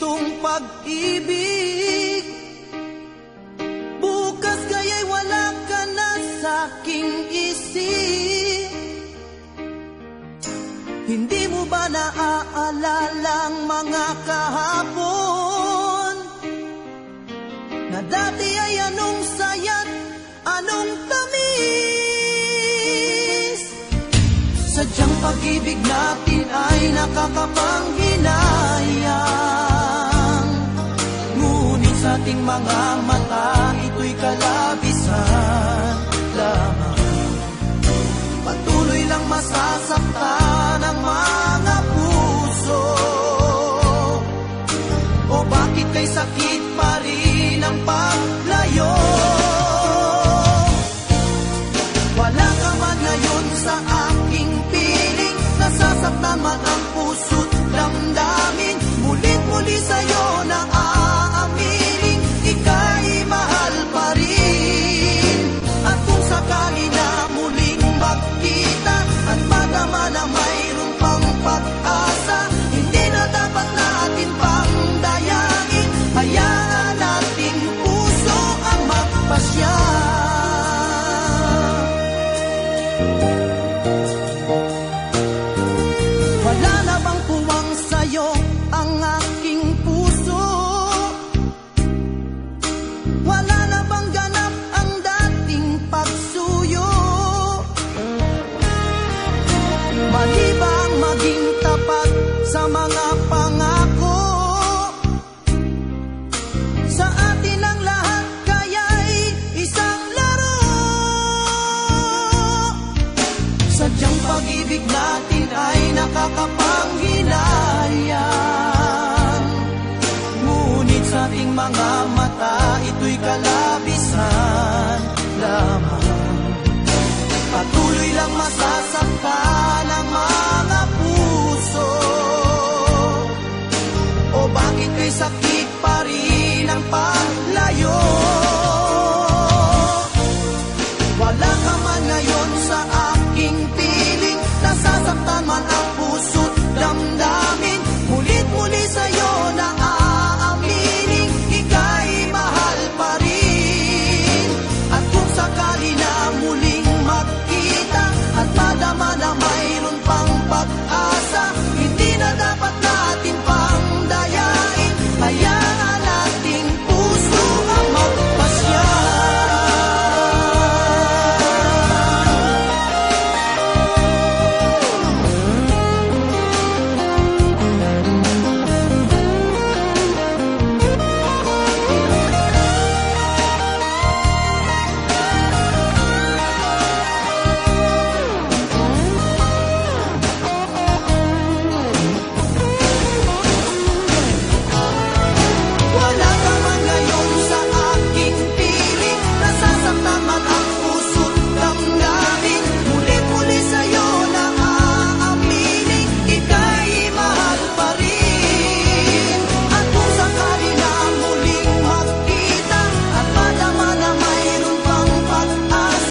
itong pag-ibig. Bukas kaya'y wala ka na sa'king isip. Hindi mo ba naaalala ang mga kahapon na dati ay anong saya't anong tamis? Sadyang pag-ibig natin ay nakakapanghinayang, ngunit sa ating mga mata ito'y kalabisan lamang. Patuloy lang masasaktan ang mga puso. O bakit kay sakit pa rin ang paglayo? Wala ka man ngayon sa aking piling, nasasaktan man ang puso't damdamin. Mulit-muli sa'yo na aaminin, ika'y mahal pa rin. At kung sakali na muling magkita at madama na mayroon pang pag-asa, hindi na dapat natin pang dayangin. Hayaan nating puso ang magpasya. Wala na bang puwang sa'yo ang aking puso? Wala na bang ganap ang dating pagsuyo? Mali bang maging tapat sa mga pangako? Sa atin ang lahat kaya'y isang laro. Sadyang pag-ibig natin ay nakakapanghinayang, ngunit sa ating mga mata ito'y kalabisan lamang. Patuloy lang masasaktan ang mga puso. O bakit kay sakit pa rin